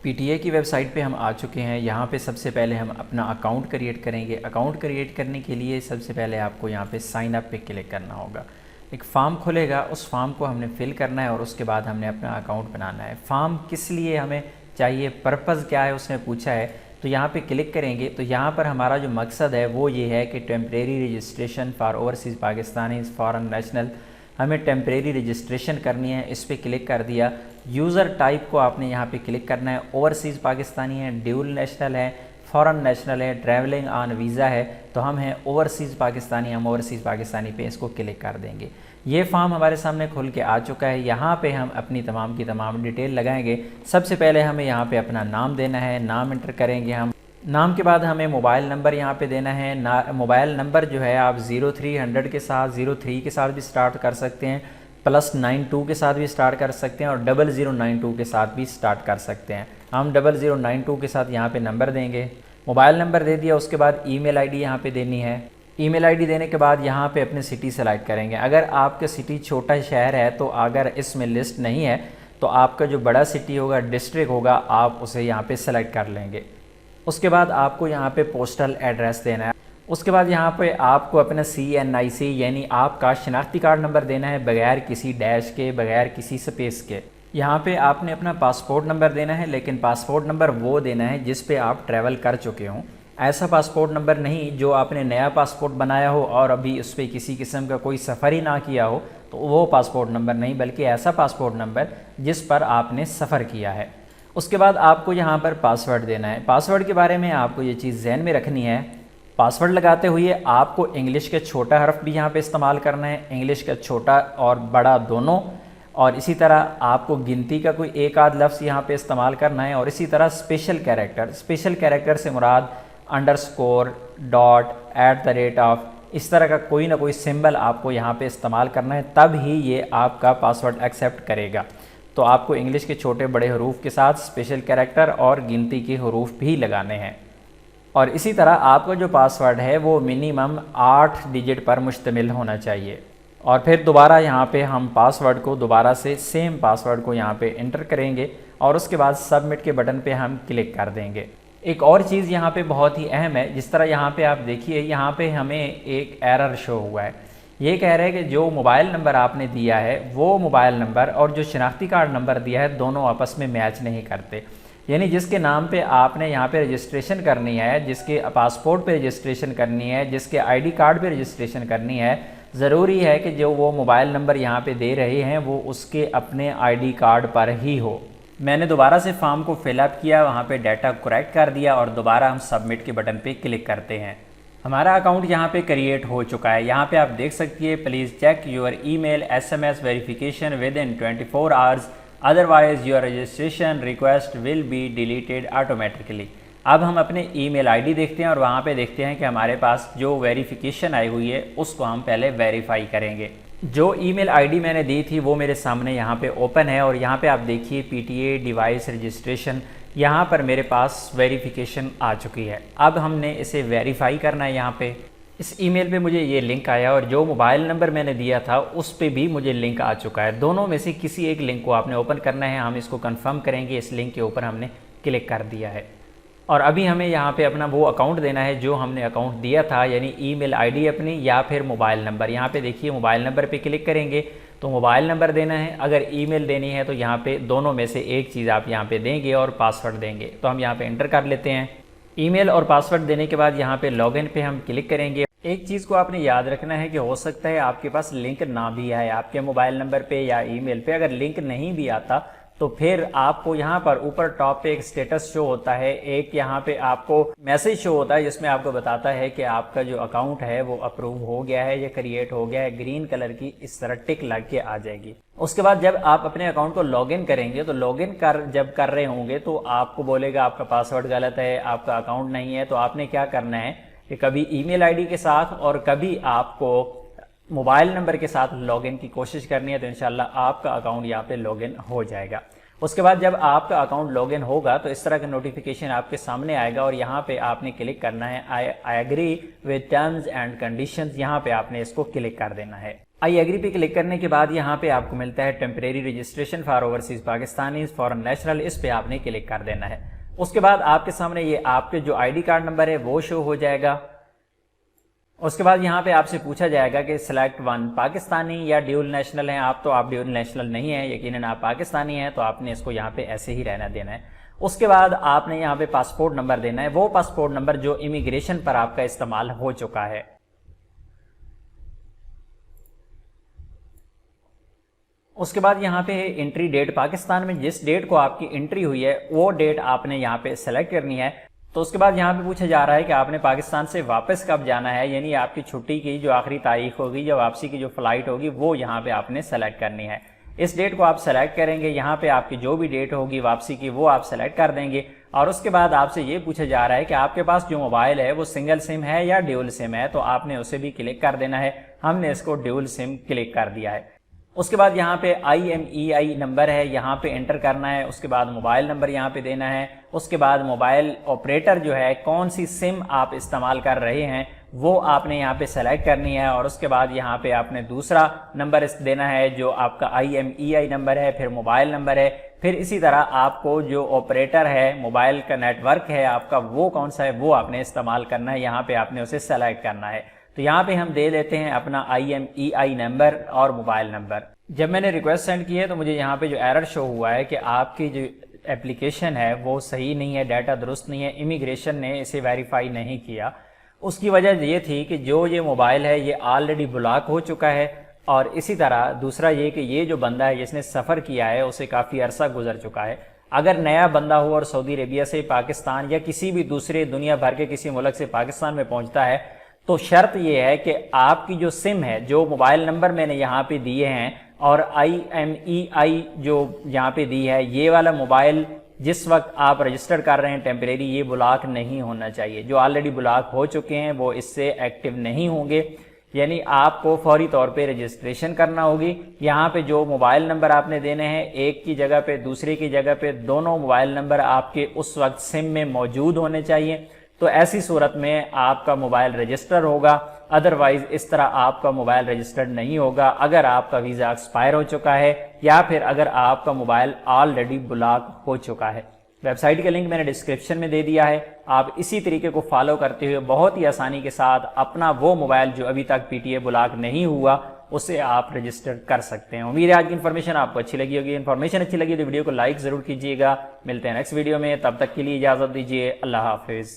PTA की website पे हम आ चुके हैं। यहाँ पे सबसे पहले हम अपना अकाउंट क्रिएट करेंगे। अकाउंट क्रिएट करने के लिए सबसे पहले आपको यहाँ पे साइन अप पे क्लिक करना होगा। एक फ़ार्म खुलेगा, उस फॉर्म को हमने फिल करना है और उसके बाद हमने अपना अकाउंट बनाना है। फ़ार्म किस लिए हमें चाहिए, पर्पज़ क्या है उसने पूछा है, तो यहाँ पे क्लिक करेंगे तो यहाँ पर हमारा जो मकसद है वो ये है कि temporary registration for overseas Pakistani foreign national, हमें टेम्परेरी रजिस्ट्रेशन करनी है। इस पर क्लिक कर दिया। यूज़र टाइप को आपने यहाँ पे क्लिक करना है। ओवरसीज़ पाकिस्तानी है, ड्यूल नेशनल है, फॉरेन नेशनल है, ट्रैवलिंग ऑन वीज़ा है, तो हम हैं ओवरसीज़ पाकिस्तानी, हम ओवरसीज़ पाकिस्तानी पे इसको क्लिक कर देंगे। ये फॉर्म हमारे सामने खुल के आ चुका है। यहाँ पे हम अपनी तमाम की तमाम डिटेल लगाएंगे। सबसे पहले हमें यहाँ पे अपना नाम देना है, नाम इंटर करेंगे हम। नाम के बाद हमें मोबाइल नंबर यहाँ पे देना है। मोबाइल नंबर जो है आप 0300 के साथ, 03 के साथ भी स्टार्ट कर सकते हैं, +92 के साथ भी स्टार्ट कर सकते हैं और 0092 के साथ भी स्टार्ट कर सकते हैं। हम 0092 के साथ यहाँ पे नंबर देंगे। मोबाइल नंबर दे दिया, उसके बाद ईमेल आईडी यहाँ पे देनी है। ईमेल आईडी देने के बाद यहाँ पे अपनी सिटी सेलेक्ट करेंगे। अगर आपका सिटी छोटा शहर है तो अगर इसमें लिस्ट नहीं है तो आपका जो बड़ा सिटी होगा, डिस्ट्रिक्ट होगा, आप उसे यहाँ पे सेलेक्ट कर लेंगे। उसके बाद आपको यहाँ पे पोस्टल एड्रेस देना है। उसके बाद यहाँ पे आपको अपना CNIC यानी आपका शनाख्ती कार्ड नंबर देना है, बगैर किसी डैश के, बगैर किसी स्पेस के। यहाँ पे आपने अपना पासपोर्ट नंबर देना है, लेकिन पासपोर्ट नंबर वो देना है जिस पे आप ट्रैवल कर चुके हों। ऐसा पासपोर्ट नंबर नहीं जो आपने नया पासपोर्ट बनाया हो और अभी उस पर किसी किस्म का कोई सफ़र ही ना किया हो, तो वो पासपोर्ट नंबर नहीं, बल्कि ऐसा पासपोर्ट नंबर जिस पर आपने सफ़र किया है। उसके बाद आपको यहाँ पर पासवर्ड देना है। पासवर्ड के बारे में आपको ये चीज़ ज़हन में रखनी है। पासवर्ड लगाते हुए आपको इंग्लिश के छोटा हर्फ भी यहाँ पे इस्तेमाल करना है, इंग्लिश का छोटा और बड़ा दोनों, और इसी तरह आपको गिनती का कोई एक आध लफ्ज़ यहाँ पे इस्तेमाल करना है। और इसी तरह स्पेशल कैरेक्टर से मुराद अंडरस्कोर, डॉट, @ इस तरह का कोई ना कोई सिंबल आपको यहाँ पे इस्तेमाल करना है, तब ही ये आपका पासवर्ड एक्सेप्ट करेगा। तो आपको इंग्लिश के छोटे बड़े हरूफ के साथ स्पेशल कैरेक्टर और गिनती के हरूफ भी लगाने हैं। और इसी तरह आपका जो पासवर्ड है वो मिनिमम 8 डिजिट पर मुश्तमिल होना चाहिए। और फिर दोबारा यहाँ पे हम पासवर्ड को दोबारा से सेम पासवर्ड को यहाँ पे एंटर करेंगे और उसके बाद सबमिट के बटन पे हम क्लिक कर देंगे। एक और चीज़ यहाँ पे बहुत ही अहम है, जिस तरह यहाँ पे आप देखिए, यहाँ पे हमें एक एरर शो हुआ है। ये कह रहा है कि जो मोबाइल नंबर आपने दिया है वो मोबाइल नंबर और जो शनाख्ती कार्ड नंबर दिया है दोनों आपस में मैच नहीं करते। यानी जिसके नाम पे आपने यहाँ पे रजिस्ट्रेशन करनी है, जिसके पासपोर्ट पे रजिस्ट्रेशन करनी है, जिसके आईडी कार्ड पे रजिस्ट्रेशन करनी है, ज़रूरी है कि जो वो मोबाइल नंबर यहाँ पे दे रहे हैं वो उसके अपने आईडी कार्ड पर ही हो। मैंने दोबारा से फॉर्म को फिलअप किया, वहाँ पे डाटा करेक्ट कर दिया और दोबारा हम सबमिट के बटन पे क्लिक करते हैं। हमारा अकाउंट यहाँ पे क्रिएट हो चुका है। यहाँ पे आप देख सकती है, please check your email SMS verification within 24 hours, otherwise your registration request will be deleted automatically. अब हम अपने ईमेल आईडी देखते हैं और वहाँ पे देखते हैं कि हमारे पास जो वेरिफिकेशन आई हुई है उसको हम पहले वेरीफाई करेंगे। जो ईमेल आईडी मैंने दी थी वो मेरे सामने यहाँ पे ओपन है और यहाँ पे आप देखिए PTA डिवाइस रजिस्ट्रेशन, यहाँ पर मेरे पास वेरिफिकेशन आ चुकी है। अब हमने इसे वेरीफाई करना है। यहाँ पे इस ईमेल पे मुझे ये लिंक आया और जो मोबाइल नंबर मैंने दिया था उस पे भी मुझे लिंक आ चुका है। दोनों में से किसी एक लिंक को आपने ओपन करना है। हम इसको कंफर्म करेंगे। इस लिंक के ऊपर हमने क्लिक कर दिया है और अभी हमें यहाँ पे अपना वो अकाउंट देना है जो हमने अकाउंट दिया था, यानी ईमेल आईडी अपनी या फिर मोबाइल नंबर। यहाँ पे देखिए मोबाइल नंबर पे क्लिक करेंगे तो मोबाइल नंबर देना है। अगर ईमेल देनी है तो यहाँ पे दोनों में से एक चीज़ आप यहाँ पे देंगे और पासवर्ड देंगे। तो हम यहाँ पे एंटर कर लेते हैं। ईमेल और पासवर्ड देने के बाद यहाँ पे लॉगिन पे हम क्लिक करेंगे। एक चीज़ को आपने याद रखना है कि हो सकता है आपके पास लिंक ना भी आए आपके मोबाइल नंबर पे या ईमेल पे। अगर लिंक नहीं भी आता तो फिर आपको यहाँ पर ऊपर टॉप पे एक स्टेटस शो होता है, एक यहाँ पे आपको मैसेज शो होता है जिसमें आपको बताता है कि आपका जो अकाउंट है वो अप्रूव हो गया है या क्रिएट हो गया है। ग्रीन कलर की इस तरह टिक लग के आ जाएगी। उसके बाद जब आप अपने अकाउंट को लॉगिन करेंगे तो लॉगिन जब कर रहे होंगे तो आपको बोलेगा आपका पासवर्ड गलत है, आपका अकाउंट नहीं है। तो आपने क्या करना है कि कभी ईमेल आईडी के साथ और कभी आपको मोबाइल नंबर के साथ लॉगिन की कोशिश करनी है, तो इंशाल्लाह आपका अकाउंट यहाँ पे लॉगिन हो जाएगा। उसके बाद जब आपका अकाउंट लॉगिन होगा तो इस तरह का नोटिफिकेशन आपके सामने आएगा और यहाँ पे आपने क्लिक करना है I agree with terms and conditions. यहाँ पे आपने इसको क्लिक कर देना है। आई एग्री पे क्लिक करने के बाद यहाँ पे आपको मिलता है temporary registration for overseas Pakistanis foreign national, इस पे आपने क्लिक कर देना है। उसके बाद आपके सामने ये आपके जो आईडी कार्ड नंबर है वो शो हो जाएगा। उसके बाद यहाँ पे आपसे पूछा जाएगा कि सिलेक्ट वन, पाकिस्तानी या ड्यूल नेशनल हैं आप, तो आप ड्यूल नेशनल नहीं है, यकीनन आप पाकिस्तानी हैं, तो आपने इसको यहाँ पे ऐसे ही रहना देना है। उसके बाद आपने यहाँ पे पासपोर्ट नंबर देना है, वो पासपोर्ट नंबर जो इमिग्रेशन पर आपका इस्तेमाल हो चुका है। उसके बाद यहाँ पे एंट्री डेट, पाकिस्तान में जिस डेट को आपकी एंट्री हुई है वो डेट आपने यहाँ पे सेलेक्ट करनी है। तो उसके बाद यहाँ पे पूछा जा रहा है कि आपने पाकिस्तान से वापस कब जाना है, यानी आपकी छुट्टी की जो आखिरी तारीख होगी या वापसी की जो फ्लाइट होगी वो यहाँ पे आपने सेलेक्ट करनी है। इस डेट को आप सेलेक्ट करेंगे, यहाँ पे आपकी जो भी डेट होगी वापसी की वो आप सेलेक्ट कर देंगे। और उसके बाद आपसे ये पूछा जा रहा है कि आपके पास जो मोबाइल है वो सिंगल सिम है या ड्यूल सिम है, तो आपने उसे भी क्लिक कर देना है। हमने इसको ड्यूल सिम क्लिक कर दिया है। उसके बाद यहाँ पे IMEI नंबर है, यहाँ पे एंटर करना है। उसके बाद मोबाइल नंबर यहाँ पे देना है। उसके बाद मोबाइल ऑपरेटर जो है, कौन सी सिम आप इस्तेमाल कर रहे हैं वो आपने यहाँ पे सेलेक्ट करनी है। और उसके बाद यहाँ पे आपने दूसरा नंबर देना है जो आपका IMEI नंबर है, फिर मोबाइल नंबर है, फिर इसी तरह आपको जो ऑपरेटर है, मोबाइल का नेटवर्क है आपका वो कौन सा है वो आपने इस्तेमाल करना है, यहाँ पे आपने उसे सेलेक्ट करना है। तो यहाँ पे हम दे लेते हैं अपना IMEI नंबर और मोबाइल नंबर। जब मैंने रिक्वेस्ट सेंड की है तो मुझे यहाँ पे जो एरर शो हुआ है कि आपकी जो एप्लीकेशन है वो सही नहीं है, डाटा दुरुस्त नहीं है, इमिग्रेशन ने इसे वेरीफाई नहीं किया। उसकी वजह ये थी कि जो ये मोबाइल है ये ऑलरेडी ब्लॉक हो चुका है, और इसी तरह दूसरा ये कि ये जो बंदा है जिसने सफ़र किया है उसे काफ़ी अरसा गुजर चुका है। अगर नया बंदा हो और सऊदी अरेबिया से पाकिस्तान या किसी भी दूसरे दुनिया भर के किसी मुल्क से पाकिस्तान में पहुंचता है तो शर्त ये है कि आपकी जो सिम है, जो मोबाइल नंबर मैंने यहाँ पे दिए हैं और IMEI जो यहाँ पे दी है, ये वाला मोबाइल जिस वक्त आप रजिस्टर कर रहे हैं टेम्परेरी, ये ब्लॉक नहीं होना चाहिए। जो ऑलरेडी ब्लॉक हो चुके हैं वो इससे एक्टिव नहीं होंगे, यानी आपको फौरी तौर पे रजिस्ट्रेशन करना होगी। यहाँ पे जो मोबाइल नंबर आपने देने हैं, एक की जगह पे दूसरे की जगह पे दोनों मोबाइल नंबर आपके उस वक्त सिम में मौजूद होने चाहिए। तो ऐसी सूरत में आपका मोबाइल रजिस्टर होगा, अदरवाइज इस तरह आपका मोबाइल रजिस्टर्ड नहीं होगा अगर आपका वीज़ा एक्सपायर हो चुका है या फिर अगर आपका मोबाइल ऑलरेडी ब्लॉक हो चुका है। वेबसाइट का लिंक मैंने डिस्क्रिप्शन में दे दिया है। आप इसी तरीके को फॉलो करते हुए बहुत ही आसानी के साथ अपना वो मोबाइल जो अभी तक PTA ब्लॉक नहीं हुआ उसे आप रजिस्टर कर सकते हैं। उम्मीद है आज की इन्फॉर्मेशन आपको अच्छी लगी होगी। इन्फॉर्मेशन अच्छी लगी तो वीडियो को लाइक जरूर कीजिएगा। मिलते हैं नेक्स्ट वीडियो में, तब तक के लिए इजाजत दीजिए। अल्लाह हाफिज।